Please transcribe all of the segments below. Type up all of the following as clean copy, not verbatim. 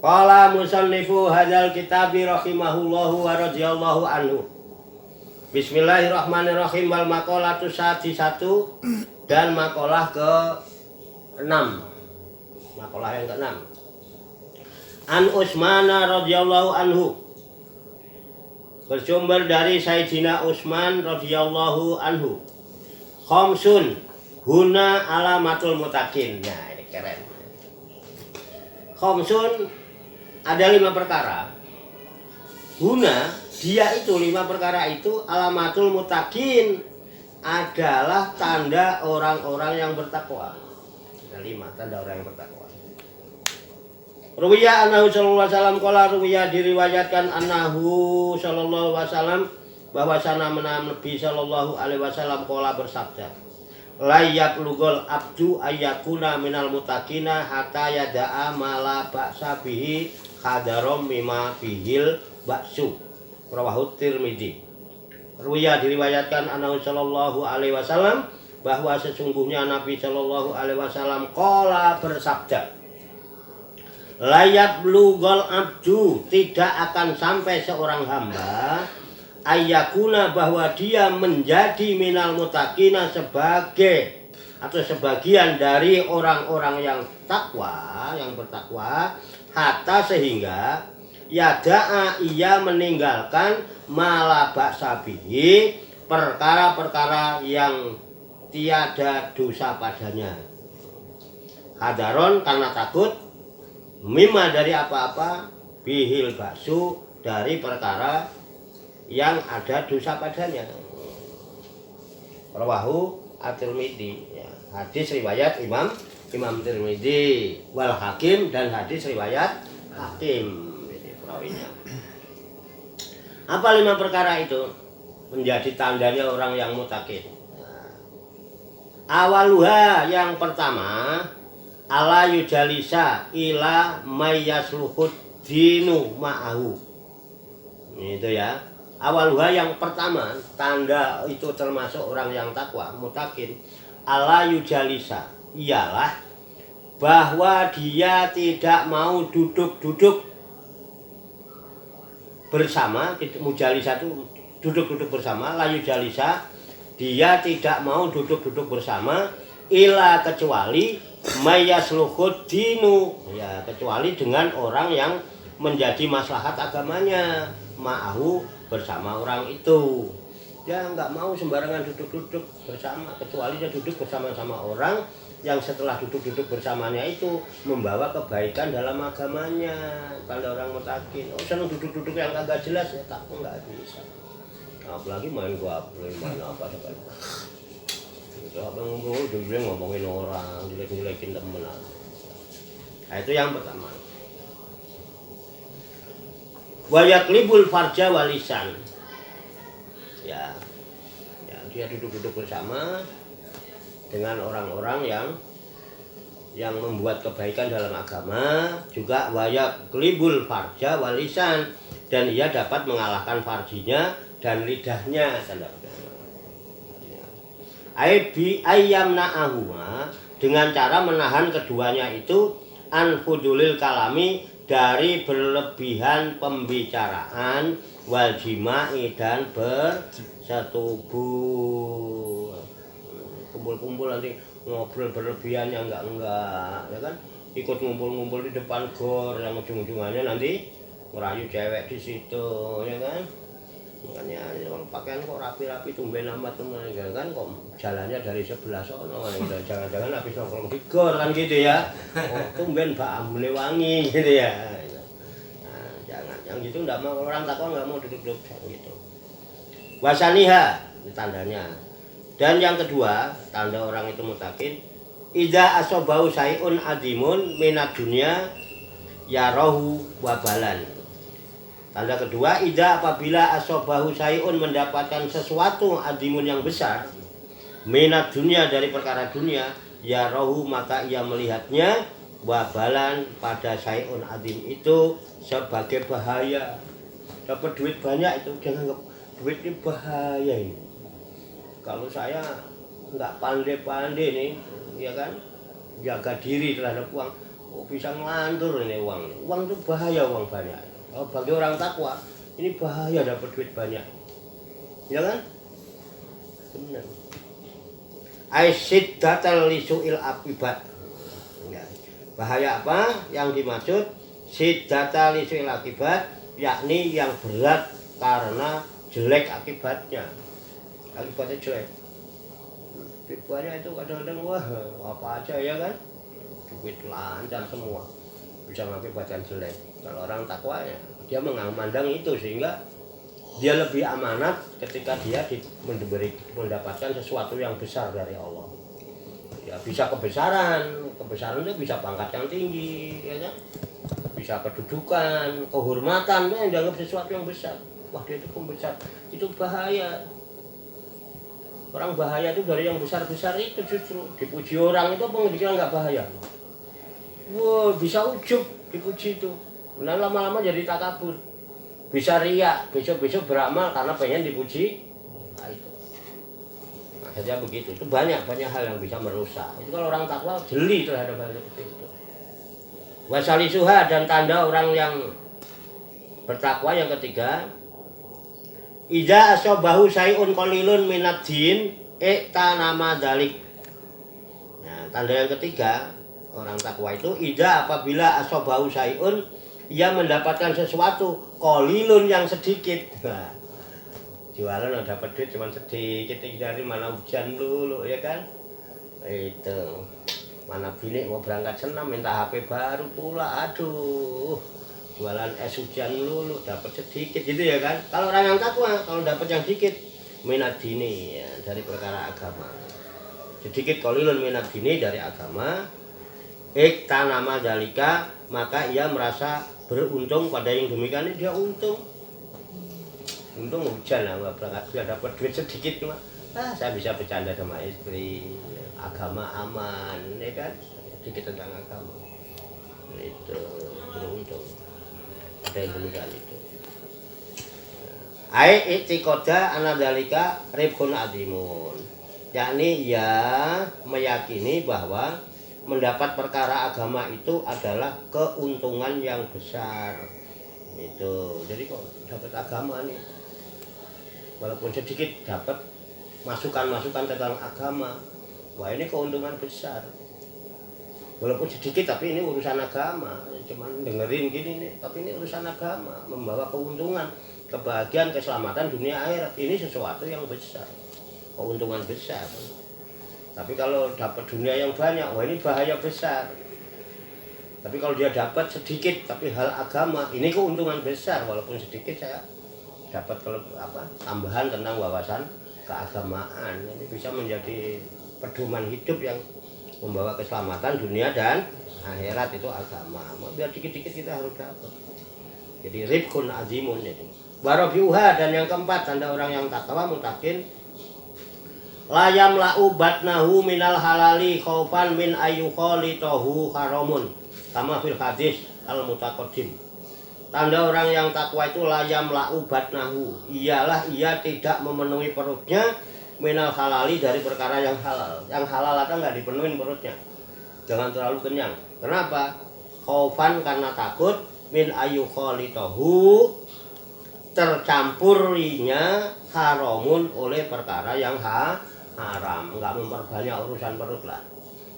Qala musannifu hadzal kitabi rahimahullahu wa radhiyallahu anhu. Bismillahirrahmanirrahim. Wal maqalatu sadisatu, dan makalah ke-6. Makalah yang ke-6. An Utsman radhiyallahu anhu. Bersumber dari Sayyidina Utsman radhiyallahu anhu. Khamsun huna alamatul muttaqin. Nah, ini keren. Khamsun, ada 5 perkara. Huna, dia itu 5 perkara itu alamatul muttaqin, adalah tanda orang-orang yang bertakwa. Ada 5 tanda orang yang bertakwa. Ruwiya annahu sallallahu alaihi wasallam qala, ruwiya diriwayatkan annahu sallallahu alaihi wasallam bahwasana Nabi sallallahu alaihi wasallam qala bersabda, la yablugul abdu ayyakuna minal muttaqina hatta yada'a mala ba'sa bihi khadarom mimma bihil ba'su. Rawahu Tirmidzi. Ruwiya diriwayatkan annahu sallallahu alaihi wasallam bahwa sesungguhnya Nabi sallallahu alaihi wasallam qala bersabda, la yablugul abdu, tidak akan sampai seorang hamba ayyakuna, bahwa dia menjadi minal muttaqina, sebagai atau sebagian dari orang-orang yang takwa, yang bertakwa, hatta sehingga yada'a, ia meninggalkan mala ba'sa bihi, perkara-perkara yang tiada dosa padanya. Hadaron, karena takut, mimma, dari apa-apa, bihil ba'su, dari perkara yang ada dosa padanya. Rawahu At-Tirmidzi, ya. Hadis riwayat Imam Tirmidzi, wal Hakim, dan hadis riwayat Hakim. Ini perawinya. Apa 5 perkara itu menjadi tandanya orang yang muttaqin? Nah, awaluha, yang pertama, ala yujalisa ila mayyasluhud dinu ma'ahu. Itu ya. Awaluha, yang pertama, tanda itu termasuk orang yang takwa, muttaqin, ala yujalisa, ialah bahwa dia tidak mau duduk-duduk bersama. Mujalisa itu duduk-duduk bersama. La yujalisa, dia tidak mau duduk-duduk bersama, ila, kecuali mayasluhud dinu, ya, kecuali dengan orang yang menjadi maslahat agamanya, ma'ahu, bersama orang itu. Dia nggak mau sembarangan duduk-duduk bersama, kecuali dia duduk bersama-sama orang yang setelah duduk-duduk bersamanya itu membawa kebaikan dalam agamanya. Kalau orang muttaqin, senang duduk-duduk yang kagak jelas, ya tak, nggak bisa. Apalagi main apa sekali. Itu apa ngomongin orang, jelek-jelekin temen. Nah, itu yang pertama. Wayaklibul farja walisan, ya, dia duduk-duduk bersama dengan orang-orang yang membuat kebaikan dalam agama. Juga wayaklibul farja walisan, dan ia dapat mengalahkan farjinya dan lidahnya. Ayyamna'ahuma, dengan cara menahan keduanya itu, anfudulil kalami, dari berlebihan pembicaraan, wal jima'i, dan bersetubuh. Kumpul-kumpul nanti ngobrol berlebihan yang enggak, ya kan? Ikut ngumpul-ngumpul di depan gor yang ujung-ujungannya nanti ngerayu cewek di situ, ya kan? Makanya kalau pakaian kok rapi-rapi tumben amat, ya kan, kok jalannya dari sebelah sono, jangan-jangan habis nongkrong di gor kan gitu ya. Oh, tumben Mbak Ambule wangi gitu ya. Nah, jangan yang gitu, enggak mau, orang takwa enggak mau duduk-duduk gitu. Wasaniha, ini tandanya. Dan yang kedua, tanda orang itu muttaqin, idza asobau sayun adimun minad dunya yarahu wabalan. Tanda kedua, idza, apabila asobahu sayun, mendapatkan sesuatu adimun yang besar, minat dunia, dari perkara dunia, ya rohu, maka ia melihatnya, wabalan, pada sayun adim itu sebagai bahaya. Dapat duit banyak itu jangan anggap duit ini bahaya ini. Kalau saya nggak pandai-pandai nih, ya kan, jaga diri terhadap uang, bisa ngelantur ini uang. Uang itu bahaya, uang banyak. Kalau bagi orang takwa, ini bahaya dapat duit banyak. Ya kan? Benar. Aisyiddatal lisu'il akibat. Ya. Bahaya apa? Yang dimaksud siddatal lisu'il akibat, yakni yang berat karena jelek akibatnya. Akibatnya jelek. Banyak itu kadang-kadang wah apa aja ya kan, duit lancar semua, bisa mengakibatkan jelek. Kalau orang takwa ya dia memandang itu sehingga dia lebih amanat ketika dia mendapatkan sesuatu yang besar dari Allah. Ya bisa kebesaran itu bisa pangkat yang tinggi, ya kan? Bisa kedudukan, kehormatan, itu yang dianggap sesuatu yang besar. Wah dia itu pembesar, itu bahaya. Orang bahaya itu dari yang besar-besar itu justru. Dipuji orang itu apa dikira nggak bahaya? Wah bisa ujub dipuji itu. Nah lama-lama jadi takabur. Bisa riak, besok-besok beramal karena pengen dipuji. Nah itu. Nah saja begitu. Itu banyak hal yang bisa merusak. Itu kalau orang takwa jeli terhadap hal seperti itu. Wasalisuha, dan tanda orang yang bertakwa yang ketiga, Ida asobahu sayun qalilun minad din nama dalik. Nah, tanda yang ketiga orang takwa itu ida apabila asobahu sayun, ia mendapatkan sesuatu qalilun yang sedikit. Nah, jualan dapat duit cuma sedikit, dari mana hujan dulu ya kan? Itu mana bini mau berangkat senam minta HP baru pula, aduh. Jualan es hujan lulu dapat sedikit gitu ya kan. Kalau orang yang takwa kalau dapat yang sedikit minat dini ya, dari perkara agama, sedikit qalilun minat dini dari agama, nama dalika, maka ia merasa beruntung pada yang demikian. Dia untung hujan lah nggak berangkat, dia dapat duit sedikit cuma saya bisa bercanda sama istri, agama aman ya kan, sedikit tentang agama itu beruntung. Ada yang demikian itu. Ai i'tiqada anadzalika ribhun azimun. Yakni ya meyakini bahwa mendapat perkara agama itu adalah keuntungan yang besar. Itu. Jadi kok dapat agama nih. Walaupun sedikit dapat masukan-masukan tentang agama. Wah, ini keuntungan besar. Walaupun sedikit tapi ini urusan agama, cuman dengerin gini nih, tapi ini urusan agama, membawa keuntungan, kebahagiaan, keselamatan dunia akhirat. Ini sesuatu yang besar, keuntungan besar. Tapi kalau dapat dunia yang banyak, wah ini bahaya besar. Tapi kalau dia dapat sedikit tapi hal agama, ini keuntungan besar. Walaupun sedikit saya dapat tambahan tentang wawasan keagamaan. Ini bisa menjadi pedoman hidup yang membawa keselamatan dunia dan akhirat, itu agama. Biar dikit-dikit kita harus dapat. Jadi ribhun azimun itu. Warabiuha, dan yang keempat tanda orang yang takwa mutakin, layam la'u batnahu minal halali khaufan min ayyukhalitahu haramun kama fil hadis al mutaqaddim. Tanda orang yang takwa itu layam la'u batnahu, ialah ia tidak memenuhi perutnya minal halali, dari perkara yang halal. Yang halal atau nggak dipenuhin perutnya, jangan terlalu kenyang. Kenapa? Khaufan, karena takut, min ayyukhalitahu, tercampurinya haramun oleh perkara yang haram. Nggak memperbanyak urusan perut lah,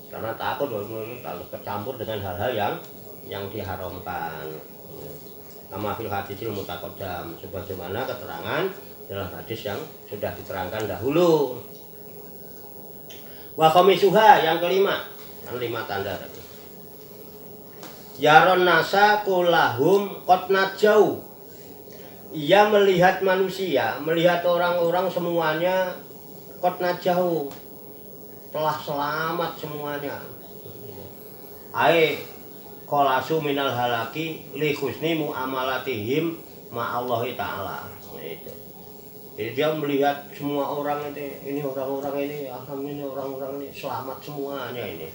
karena takut kalau kecampur dengan hal-hal yang diharamkan. Kama fil hadisil mutaqaddam, sebagaimana keterangan dalam hadis yang sudah diterangkan dahulu. Wa khamisuha, yang kelima, kan 5 tanda tadi. Yaron nasa kullahum qad najau, ia melihat manusia, melihat orang-orang semuanya qad najau, telah selamat semuanya. Ai qalasu minal halaki li husni muamalatihim ma'allahi ta'ala. Itu. Jadi dia melihat semua orang ini orang-orang ini, alhamdulillah orang-orang ini selamat semuanya ini.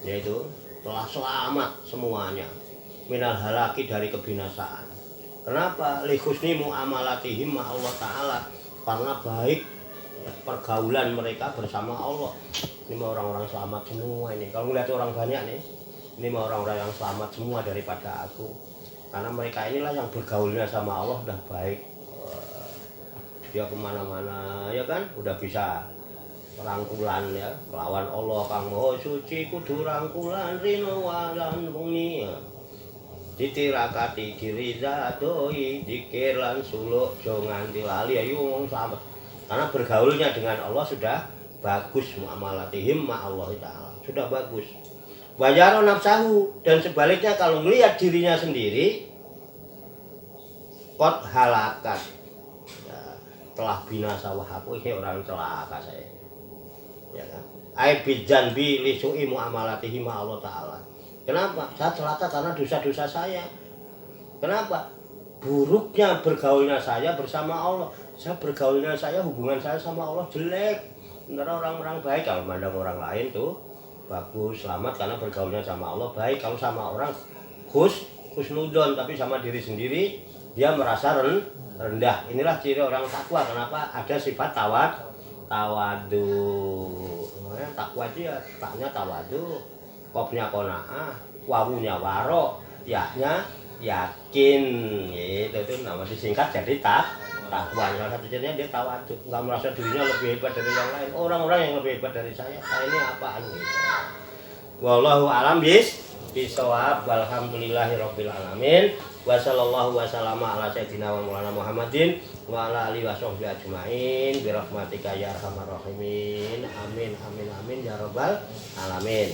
Yaitu telah selamat semuanya minal halaki, dari kebinasaan. Kenapa? Li husni muamalatihim ma Allah Ta'ala, karena baik pergaulan mereka bersama Allah. Ini orang-orang selamat semua ini. Kalau melihat orang banyak nih, Ini mah orang-orang yang selamat semua daripada aku. Karena mereka inilah yang bergaulnya sama Allah udah baik. Dia kemana-mana ya kan udah bisa rangkulan ya lawan Allah kang maha suci kudu rangkulan rino walan wengi ditirakati diridhoi dikir lan suluk aja nganti lali ayo wong selamat karena bergaulnya dengan Allah sudah bagus muamalatihim ma Allah taala sudah bagus wajaro nafsahu dan sebaliknya kalau melihat dirinya sendiri kot halakat telah binasa wahaku ini orang celaka saya ya kan ai bijanbi li su'i muamalatihi ma Allah taala kenapa saya celaka karena dosa-dosa saya kenapa buruknya bergaulnya saya bersama Allah saya bergaulnya saya hubungan saya sama Allah jelek sementara orang-orang baik kalau mandang orang lain tuh bagus selamat karena bergaulnya sama Allah baik kalau sama orang husnudon tapi sama diri sendiri dia merasa rendah. Inilah ciri orang takwa. Kenapa ada sifat tawadu. Namanya takwa itu ya taknya tawadu, kopnya qanaah, wawunya waro, yaknya yakin. Itu nama disingkat jadi takwa. Salah satu cirinya dia tawadu. Enggak merasa dirinya lebih hebat dari yang lain. Orang-orang yang lebih hebat dari saya. Ini apaan gitu. Wallahu a'lam bisawab. Walhamdulillahirabbil alamin. Wa sallallahu wa sallama ala sayyidina wa maulana Muhammadin wa ala alihi wa sahbihi ajmain bi rahmatika ya arhamar rahimin amin amin amin ya rabbal alamin.